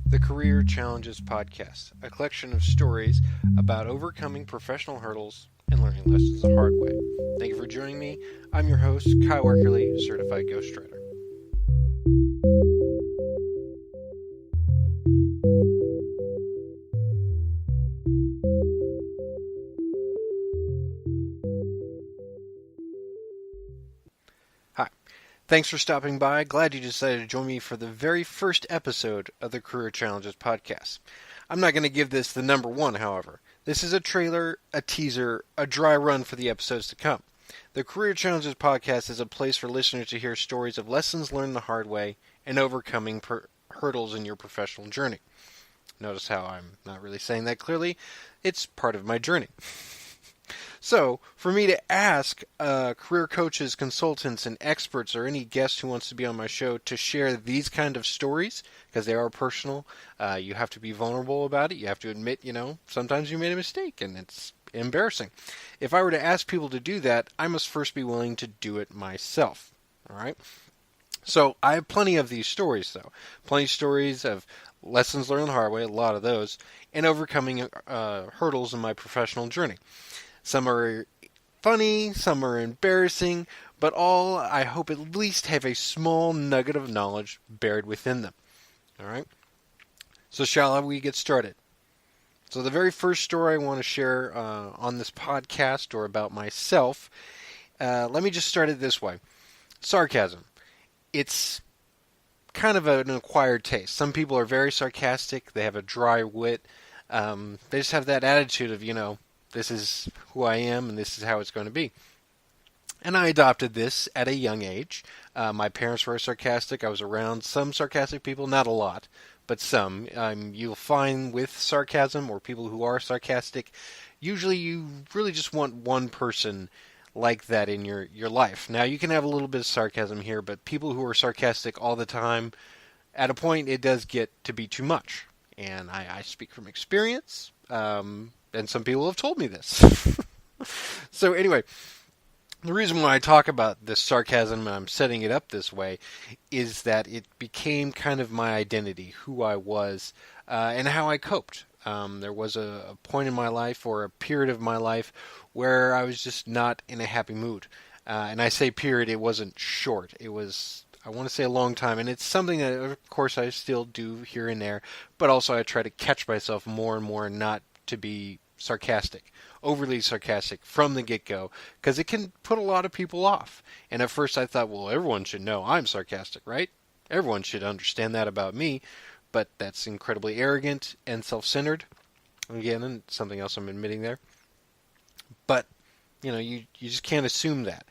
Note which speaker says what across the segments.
Speaker 1: The Career Challenges Podcast, a collection of stories about overcoming professional hurdles and learning lessons the hard way. Thank you for joining me. I'm your host, Kai Weckerly, certified ghostwriter. Hi. Thanks for stopping by. Glad you decided to join me for the very first episode of the Career Challenges Podcast. I'm not going to give this the number one, however. This is a trailer, a teaser, a dry run for the episodes to come. The Career Challenges Podcast is a place for listeners to hear stories of lessons learned the hard way and overcoming hurdles in your professional journey. Notice how I'm not really saying that clearly. It's part of my journey. So, for me to ask career coaches, consultants, and experts, or any guest who wants to be on my show to share these kind of stories, because they are personal, you have to be vulnerable about it. You have to admit, sometimes you made a mistake, and it's embarrassing. If I were to ask people to do that, I must first be willing to do it myself. All right? So, I have plenty of these stories, though. Plenty of stories of lessons learned the hard way, a lot of those, and overcoming hurdles in my professional journey. Some are funny, some are embarrassing, but all, I hope, at least have a small nugget of knowledge buried within them. All right? So shall we get started? So the very first story I want to share on this podcast or about myself, let me just start it this way. Sarcasm. It's kind of an acquired taste. Some people are very sarcastic. They have a dry wit. They just have that attitude of, this is who I am and this is how it's going to be. And I adopted this at a young age. My parents were sarcastic. I was around some sarcastic people, not a lot, but some. You'll find with sarcasm or people who are sarcastic, usually you really just want one person like that in your life. Now, you can have a little bit of sarcasm here, but people who are sarcastic all the time, at a point it does get to be too much. And I speak from experience. And some people have told me this. So anyway, the reason why I talk about this sarcasm and I'm setting it up this way is that it became kind of my identity, who I was, and how I coped. There was a point in my life or a period of my life where I was just not in a happy mood. And I say period, it wasn't short. It was, I want to say, a long time. And it's something that, of course, I still do here and there. But also I try to catch myself more and more not to be sarcastic, overly sarcastic from the get-go, because it can put a lot of people off. And at first I thought, well, everyone should know I'm sarcastic, right? Everyone should understand that about me, but that's incredibly arrogant and self-centered. Again, and something else I'm admitting there. But, you just can't assume that,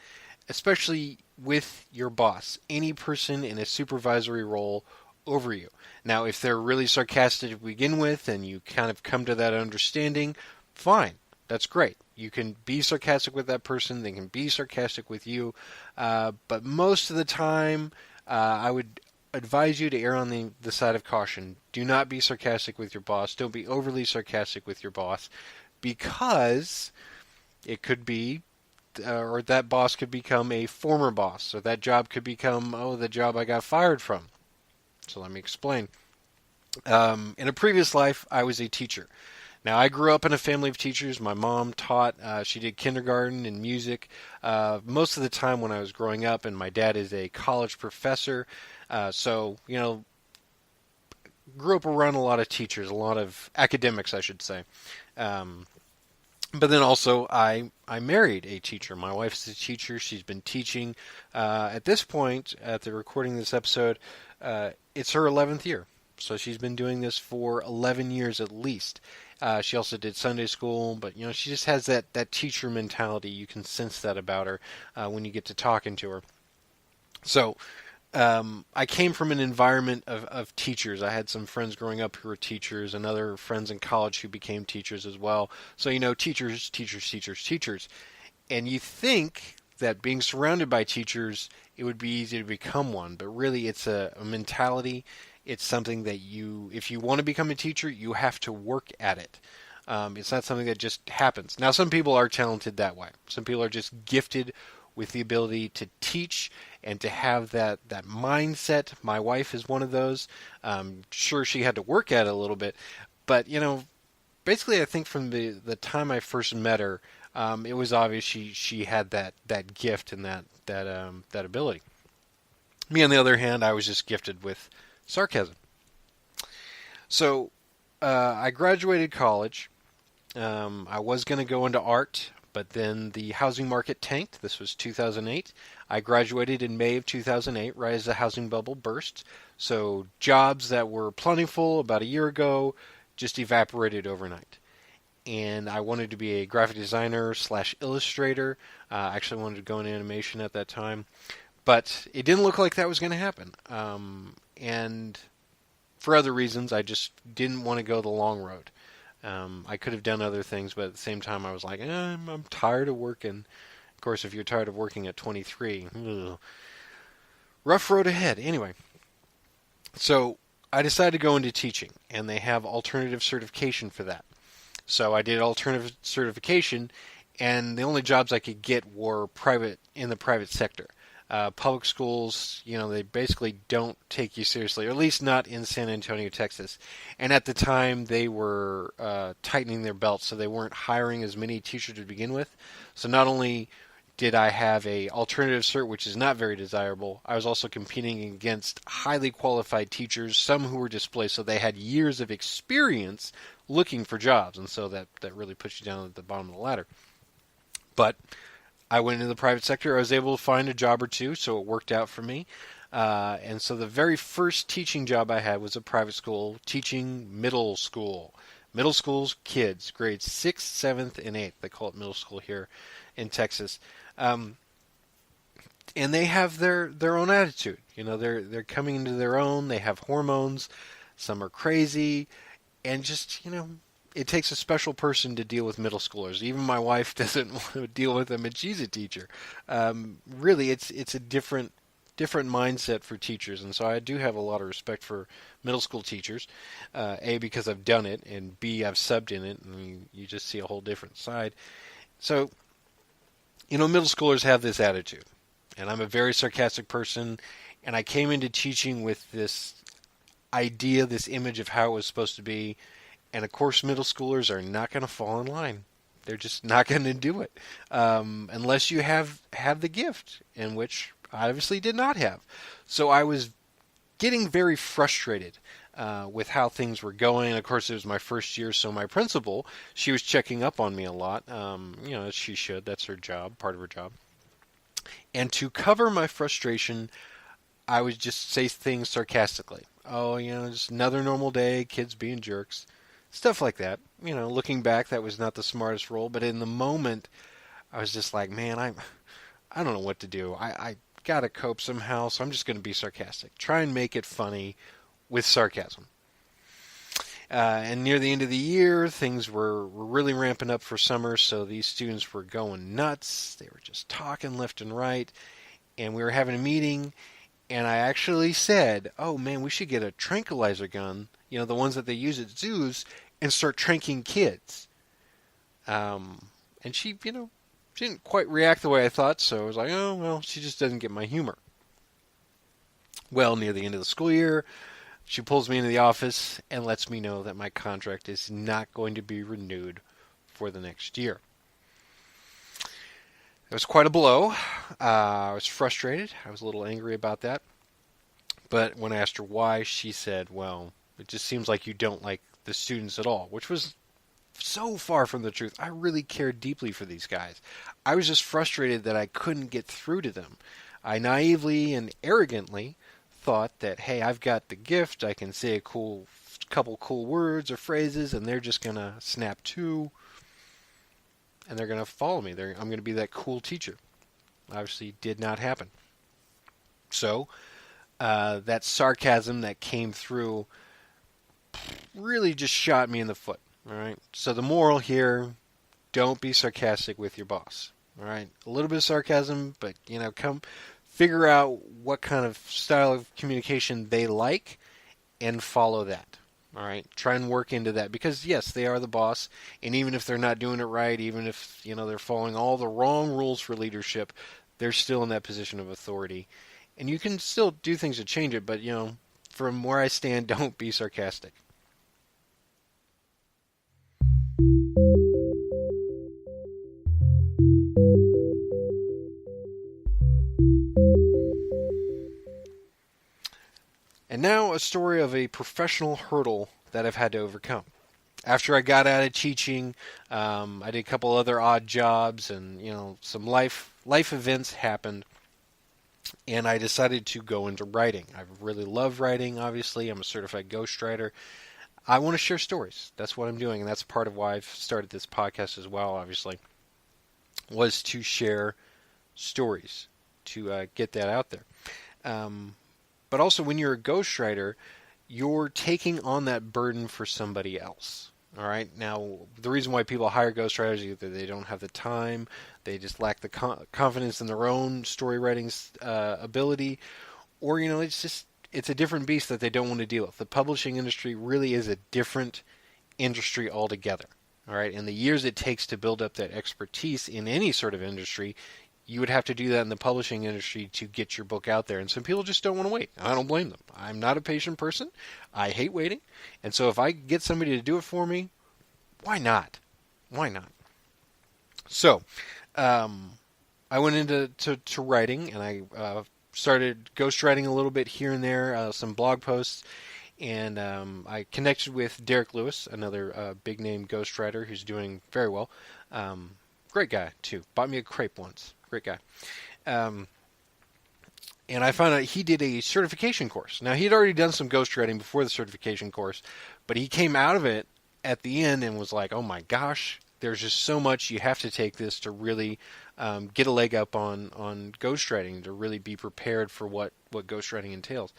Speaker 1: especially with your boss, any person in a supervisory role over you. Now, if they're really sarcastic to begin with and you kind of come to that understanding, fine. That's great. You can be sarcastic with that person. They can be sarcastic with you. But most of the time, I would advise you to err on the side of caution. Do not be sarcastic with your boss. Don't be overly sarcastic with your boss, because it could be, or that boss could become a former boss, or that job could become, the job I got fired from. So let me explain. In a previous life, I was a teacher. Now, I grew up in a family of teachers. My mom taught. She did kindergarten and music most of the time when I was growing up, and my dad is a college professor. So, grew up around a lot of teachers, a lot of academics, I should say. But then also, I married a teacher. My wife is a teacher. She's been teaching. At this point, at the recording of this episode, it's her 11th year. So she's been doing this for 11 years at least. She also did Sunday school, but she just has that teacher mentality. You can sense that about her when you get to talking to her. So I came from an environment of teachers. I had some friends growing up who were teachers and other friends in college who became teachers as well. So, teachers, teachers, teachers, teachers. And you think that being surrounded by teachers, it would be easy to become one. But really, it's a mentality. It's something that if you want to become a teacher, you have to work at it. It's not something that just happens. Now, some people are talented that way. Some people are just gifted with the ability to teach and to have that mindset. My wife is one of those. Sure, she had to work at it a little bit, but basically, I think from the time I first met her, it was obvious she had that gift and that ability. Me, on the other hand, I was just gifted with sarcasm. So I graduated college. I was going to go into art, but then the housing market tanked. This was 2008. I graduated in May of 2008, right as the housing bubble burst. So jobs that were plentiful about a year ago just evaporated overnight. And I wanted to be a graphic designer / illustrator. I actually wanted to go in animation at that time. But it didn't look like that was going to happen. And for other reasons, I just didn't want to go the long road. I could have done other things, but at the same time, I was like, I'm tired of working. Of course, if you're tired of working at 23, rough road ahead. Anyway, so I decided to go into teaching, and they have alternative certification for that. So I did alternative certification, and the only jobs I could get were in the private sector. Public schools, they basically don't take you seriously, or at least not in San Antonio, Texas. And at the time, they were tightening their belts, so they weren't hiring as many teachers to begin with. So not only did I have a alternative cert, which is not very desirable, I was also competing against highly qualified teachers, some who were displaced, so they had years of experience looking for jobs, and so that really puts you down at the bottom of the ladder. But I went into the private sector. I was able to find a job or two, so it worked out for me. And so the very first teaching job I had was a private school teaching middle school. Middle school's kids, grades 6th, 7th, and 8th. They call it middle school here in Texas. And they have their own attitude. They're coming into their own. They have hormones. Some are crazy. And just, it takes a special person to deal with middle schoolers. Even my wife doesn't want to deal with them, and she's a teacher. Really, it's a different mindset for teachers, and so I do have a lot of respect for middle school teachers. A, because I've done it, and B, I've subbed in it, and you just see a whole different side. So, middle schoolers have this attitude, and I'm a very sarcastic person, and I came into teaching with this idea, this image of how it was supposed to be. And of course, middle schoolers are not going to fall in line. They're just not going to do it unless you have the gift, in which I obviously did not have. So I was getting very frustrated with how things were going. And of course, it was my first year, so my principal, she was checking up on me a lot. As she should. That's her job, part of her job. And to cover my frustration, I would just say things sarcastically. Oh, just another normal day, kids being jerks. Stuff like that. Looking back, that was not the smartest role, but in the moment, I was just like, man, I don't know what to do. I got to cope somehow, so I'm just going to be sarcastic. Try and make it funny with sarcasm. And near the end of the year, things were really ramping up for summer, so these students were going nuts. They were just talking left and right, and we were having a meeting, and I actually said, oh, man, we should get a tranquilizer gun, the ones that they use at zoos, and start tranking kids. And she, she didn't quite react the way I thought, so I was like, oh, well, she just doesn't get my humor. Well, near the end of the school year, she pulls me into the office and lets me know that my contract is not going to be renewed for the next year. It was quite a blow. I was frustrated. I was a little angry about that. But when I asked her why, she said, well, it just seems like you don't like the students at all, which was so far from the truth. I really cared deeply for these guys. I was just frustrated that I couldn't get through to them. I naively and arrogantly thought that, hey, I've got the gift. I can say a couple cool words or phrases, and they're just going to snap to, and they're going to follow me. I'm going to be that cool teacher. Obviously, did not happen. So, that sarcasm that came through really just shot me in the foot. All right. So the moral here: don't be sarcastic with your boss. All right. A little bit of sarcasm, but come figure out what kind of style of communication they like, and follow that. All right. Try and work into that, because yes, they are the boss, and even if they're not doing it right, even if they're following all the wrong rules for leadership, they're still in that position of authority. And you can still do things to change it, but, from where I stand, don't be sarcastic. And now a story of a professional hurdle that I've had to overcome. After I got out of teaching, I did a couple other odd jobs, and some life events happened, and I decided to go into writing. I really love writing. Obviously, I'm a certified ghostwriter. I want to share stories. That's what I'm doing, and that's part of why I've started this podcast as well. Obviously, was to share stories, to get that out there. But also, when you're a ghostwriter, you're taking on that burden for somebody else. All right. Now, the reason why people hire ghostwriters is either they don't have the time, they just lack the confidence in their own story writing ability, or it's a different beast that they don't want to deal with. The publishing industry really is a different industry altogether. All right. And the years it takes to build up that expertise in any sort of industry, you would have to do that in the publishing industry to get your book out there. And some people just don't want to wait. I don't blame them. I'm not a patient person. I hate waiting. And so if I get somebody to do it for me, why not? Why not? So I went into writing, and I started ghostwriting a little bit here and there, some blog posts. And I connected with Derek Lewis, another big-name ghostwriter who's doing very well. Great guy, too. Bought me a crepe once. Great guy. And I found out he did a certification course. Now, he'd already done some ghostwriting before the certification course, but he came out of it at the end and was like, oh my gosh, there's just so much. You have to take this to really get a leg up on ghostwriting, to really be prepared for what ghostwriting entails.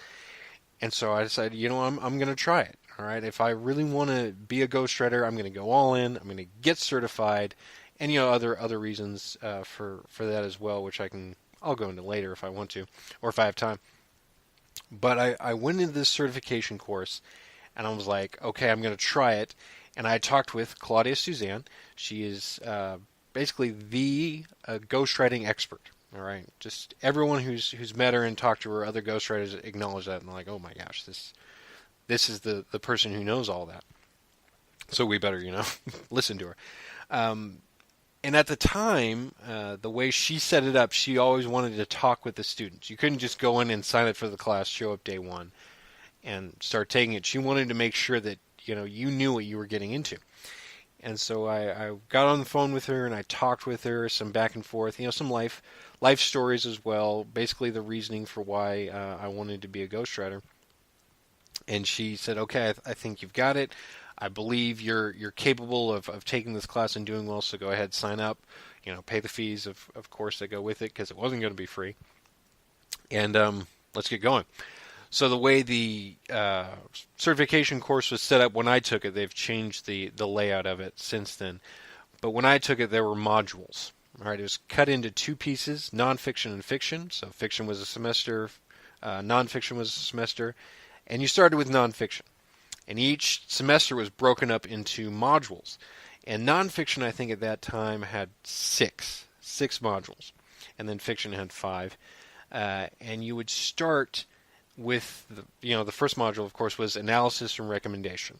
Speaker 1: And so I decided, I'm going to try it. All right, if I really want to be a ghostwriter, I'm going to go all in. I'm going to get certified, and other reasons for that as well, which I'll go into later if I want to, or if I have time. But I went into this certification course, and I was like, okay, I'm going to try it. And I talked with Claudia Suzanne. She is basically the ghostwriting expert. All right, just everyone who's met her and talked to her, other ghostwriters acknowledge that, and they're like, oh my gosh, this is the person who knows all that. So we better, listen to her. And at the time, the way she set it up, she always wanted to talk with the students. You couldn't just go in and sign up for the class, show up day one, and start taking it. She wanted to make sure that you knew what you were getting into. And so I got on the phone with her and I talked with her, some back and forth, some life stories as well. Basically, the reasoning for why I wanted to be a ghostwriter. And she said, "Okay, I think you've got it. I believe you're capable of taking this class and doing well. So go ahead, sign up. Pay the fees of course that go with it, because it wasn't going to be free. And let's get going." So the way the certification course was set up when I took it, they've changed the layout of it since then. But when I took it, there were modules. All right, it was cut into two pieces: nonfiction and fiction. So fiction was a semester, nonfiction was a semester, and you started with nonfiction. And each semester was broken up into modules. And nonfiction, I think at that time, had six modules, and then fiction had 5. And you would start with the first module, of course, was analysis and recommendation,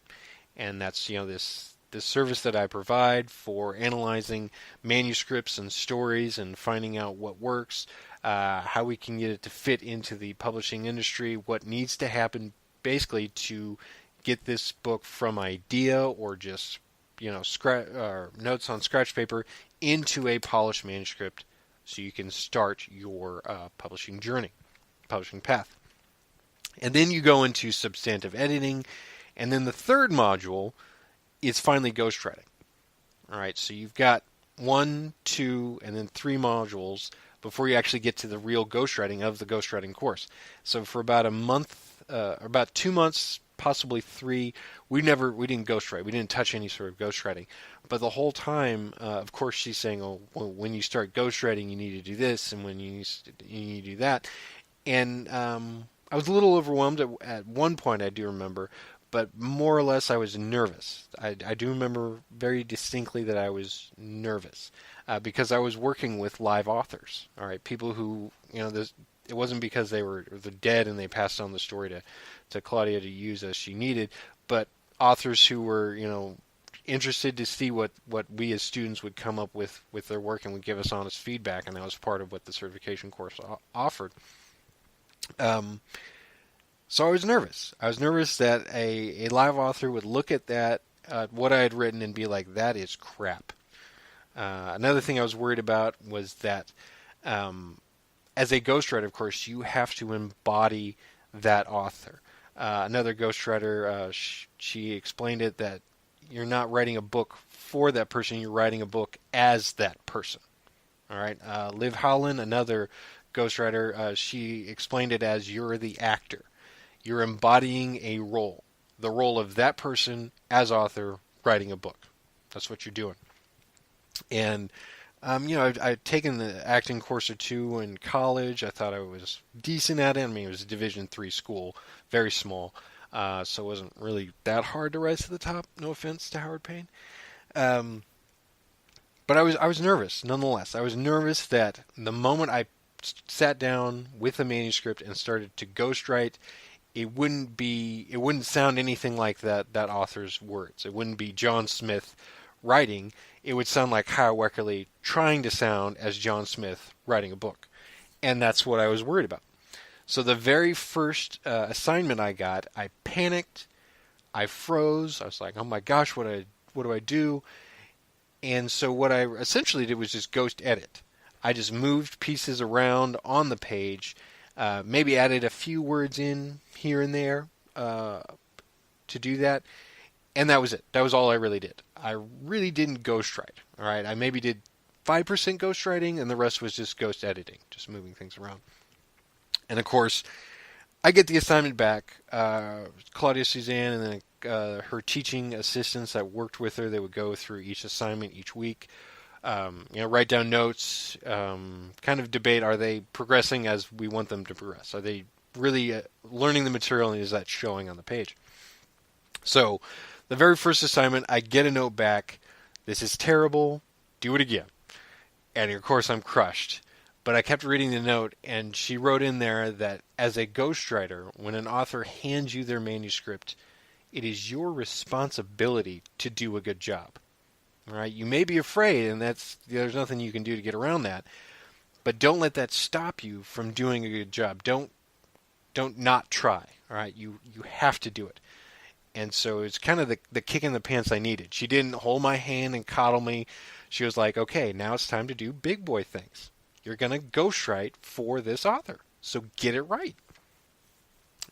Speaker 1: and that's this service that I provide for analyzing manuscripts and stories and finding out what works, how we can get it to fit into the publishing industry, what needs to happen basically to get this book from idea or just notes on scratch paper into a polished manuscript, so you can start your publishing journey, publishing path. And then you go into substantive editing, and then the third module is finally ghostwriting. All right, so you've got 1, 2, and then 3 modules before you actually get to the real ghostwriting of the ghostwriting course. So for about a month, about 2 months, possibly 3, we didn't ghostwrite. We didn't touch any sort of ghostwriting. But the whole time, of course, she's saying, "Oh, well, when you start ghostwriting, you need to do this, and when you need to do that." And I was a little overwhelmed at one point, I do remember, but more or less I was nervous. I do remember very distinctly that I was nervous. because I was working with live authors. All right, people who, it wasn't because they're dead and they passed on the story to Claudia to use as she needed, but authors who were, interested to see what we as students would come up with their work and would give us honest feedback, and that was part of what the certification course offered. So I was nervous. I was nervous that a live author would look at that, what I had written, and be like, that is crap. Another thing I was worried about was that as a ghostwriter, of course, you have to embody that author. Another ghostwriter, she explained it that you're not writing a book for that person, you're writing a book as that person. All right. Liv Howland, another ghostwriter, she explained it as you're the actor. You're embodying a role, the role of that person as author writing a book. That's what you're doing. And, I'd taken the acting course or two in college. I thought I was decent at it. I mean, it was a Division III school, very small. So it wasn't really that hard to rise to the top. No offense to Howard Payne. But I was nervous, nonetheless. I was nervous that the moment I sat down with a manuscript and started to ghostwrite, it wouldn't sound anything like that author's words. It wouldn't be John Smith writing. It would sound like Kyle Weckerly trying to sound as John Smith writing a book. And that's what I was worried about. So the very first assignment I got, I panicked, I froze, I was like, oh my gosh, what do I do? And so what I essentially did was just ghost edit. I just moved pieces around on the page, maybe added a few words in here and there to do that, and that was it. That was all I really did. I really didn't ghostwrite. All right, I maybe did 5% ghostwriting, and the rest was just ghost editing, just moving things around. And of course, I get the assignment back. Claudia Suzanne and then her teaching assistants that worked with her, they would go through each assignment each week, write down notes, kind of debate, are they progressing as we want them to progress? Are they really learning the material, and is that showing on the page? So the very first assignment, I get a note back, this is terrible, do it again. And of course I'm crushed. But I kept reading the note, and she wrote in there that as a ghostwriter, when an author hands you their manuscript, it is your responsibility to do a good job. All right? You may be afraid, and there's nothing you can do to get around that, but don't let that stop you from doing a good job. Don't not try. All right? You have to do it. And so it's kind of the kick in the pants I needed. She didn't hold my hand and coddle me. She was like, okay, now it's time to do big boy things. You're going to ghostwrite for this author, so get it right.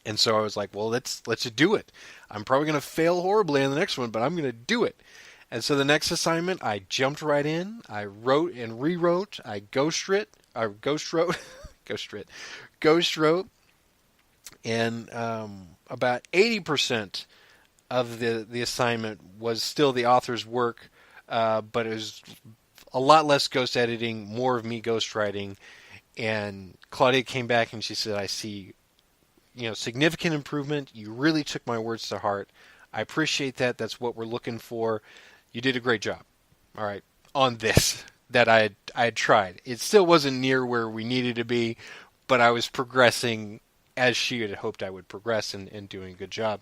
Speaker 1: And so I was like, well, let's do it. I'm probably going to fail horribly on the next one, but I'm going to do it. And so the next assignment, I jumped right in. I wrote and rewrote. I ghost wrote, and about 80% of the assignment was still the author's work, but it was a lot less ghost editing, more of me ghostwriting. And Claudia came back and she said, I see, significant improvement. You really took my words to heart. I appreciate that. That's what we're looking for. You did a great job. All right. On this that I had tried. It still wasn't near where we needed to be, but I was progressing as she had hoped I would progress and doing a good job.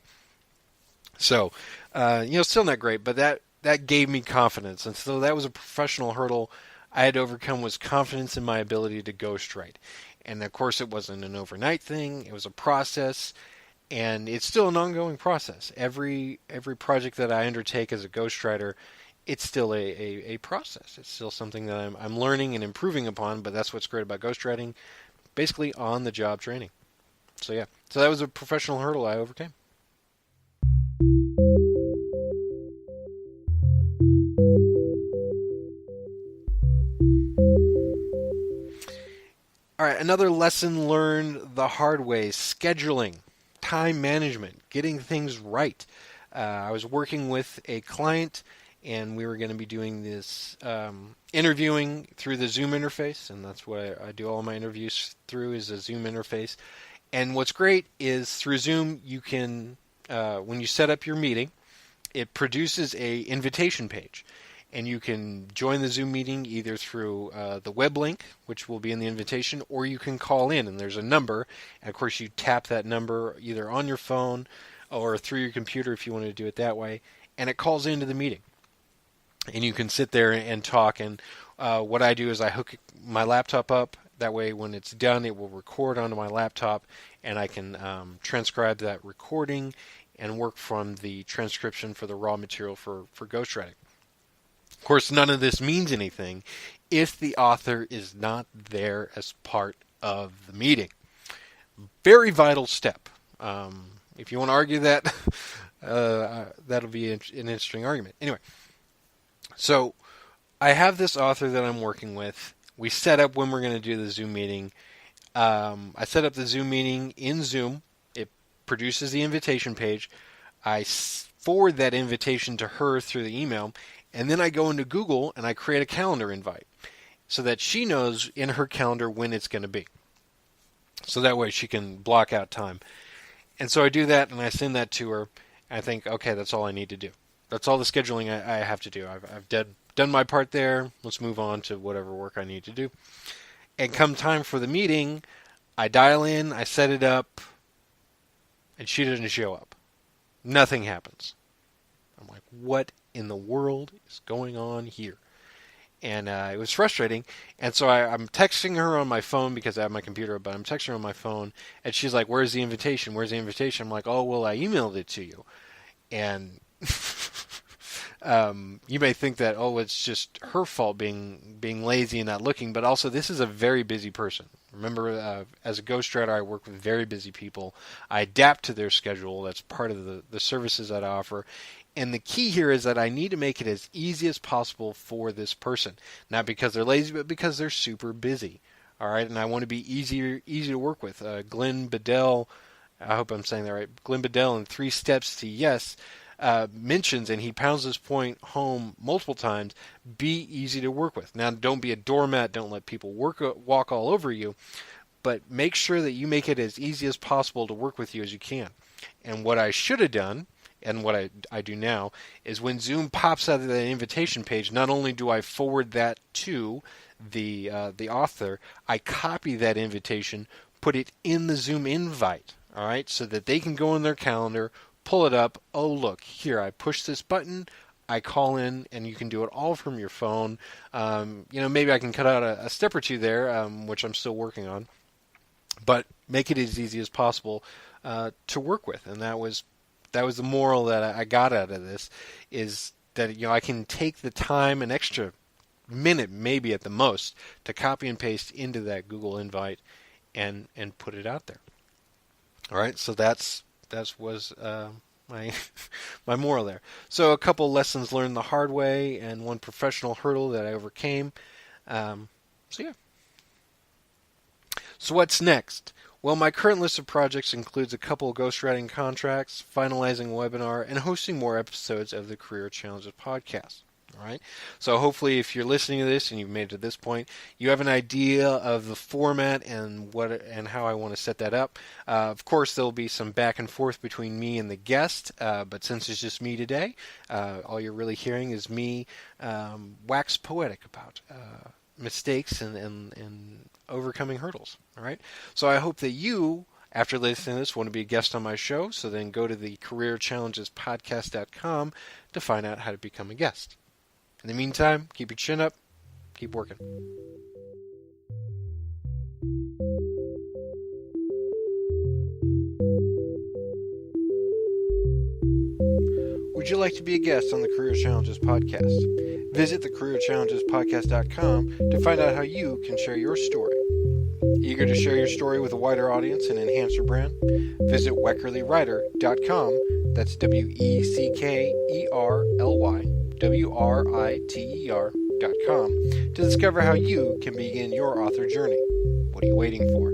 Speaker 1: So, still not great, but that gave me confidence. And so that was a professional hurdle I had to overcome, was confidence in my ability to ghostwrite. And of course it wasn't an overnight thing. It was a process, and it's still an ongoing process. Every project that I undertake as a ghostwriter, it's still a process. It's still something that I'm learning and improving upon, but that's what's great about ghostwriting, basically on-the-job training. So yeah, so that was a professional hurdle I overcame. All right, another lesson learned the hard way: scheduling, time management, getting things right. I was working with a client, and we were going to be doing this interviewing through the Zoom interface, and that's what I do all my interviews through, is a Zoom interface. And what's great is through Zoom, you can, when you set up your meeting, it produces a invitation page. and you can join the Zoom meeting either through the web link, which will be in the invitation, or you can call in, and there's a number, and of course you tap that number either on your phone or through your computer if you want to do it that way, and it calls into the meeting. And you can sit there and talk, and what I do is I hook my laptop up. That way when it's done, it will record onto my laptop, and I can transcribe that recording and work from the transcription for the raw material for ghostwriting. Of course, none of this means anything if the author is not there as part of the meeting. Very vital step. If you want to argue that, that'll be an interesting argument. Anyway, so I have this author that I'm working with. We set up when we're going to do the Zoom meeting. I set up the Zoom meeting in Zoom. It produces the invitation page. I forward that invitation to her through the email, and then I go into Google and I create a calendar invite so that she knows in her calendar when it's going to be. So that way she can block out time. And so I do that and I send that to her. And I think, okay, that's all I need to do. That's all the scheduling I have to do. I've done my part there. Let's move on to whatever work I need to do. And come time for the meeting, I dial in, I set it up, and she doesn't show up. Nothing happens. I'm like, what in the world is going on here? And it was frustrating. And so I'm texting her on my phone because I have my computer, but I'm texting her on my phone. And she's like, where's the invitation? Where's the invitation? I'm like, oh, well, I emailed it to you. And you may think that, oh, it's just her fault being lazy and not looking. But also, this is a very busy person. Remember, as a ghostwriter, I work with very busy people. I adapt to their schedule. That's part of the services that I offer. And the key here is that I need to make it as easy as possible for this person. Not because they're lazy, but because they're super busy. All right, and I want to be easy to work with. Glenn Bedell, I hope I'm saying that right. Glenn Bedell in 3 Steps to Yes mentions, and he pounds this point home multiple times, be easy to work with. Now, don't be a doormat. Don't let people walk all over you. But make sure that you make it as easy as possible to work with you as you can. And what I should have done, and what I do now, is when Zoom pops out of the invitation page, not only do I forward that to the author, I copy that invitation, put it in the Zoom invite, all right, so that they can go in their calendar, pull it up. Oh, look, here, I push this button, I call in, and you can do it all from your phone. Maybe I can cut out a step or two there, which I'm still working on, but make it as easy as possible to work with. And that was the moral that I got out of this, is that I can take the time, an extra minute maybe at the most, to copy and paste into that Google invite and put it out there. All right, so that was my my moral there. So a couple lessons learned the hard way, and one professional hurdle that I overcame. So what's next? Well, my current list of projects includes a couple of ghostwriting contracts, finalizing a webinar, and hosting more episodes of the Career Challenges podcast. All right. So hopefully, if you're listening to this and you've made it to this point, you have an idea of the format and how I want to set that up. Of course, there'll be some back and forth between me and the guest, but since it's just me today, all you're really hearing is me wax poetic about mistakes and overcoming hurdles. All right. So I hope that you, after listening to this, want to be a guest on my show. So then go to the careerchallengespodcast.com to find out how to become a guest. In the meantime, keep your chin up, keep working. Would you like to be a guest on the Career Challenges podcast? Visit thecareerchallengespodcast.com to find out how you can share your story. Eager to share your story with a wider audience and enhance your brand? Visit weckerlywriter.com. That's WECKERLYWRITER.com to discover how you can begin your author journey. What are you waiting for?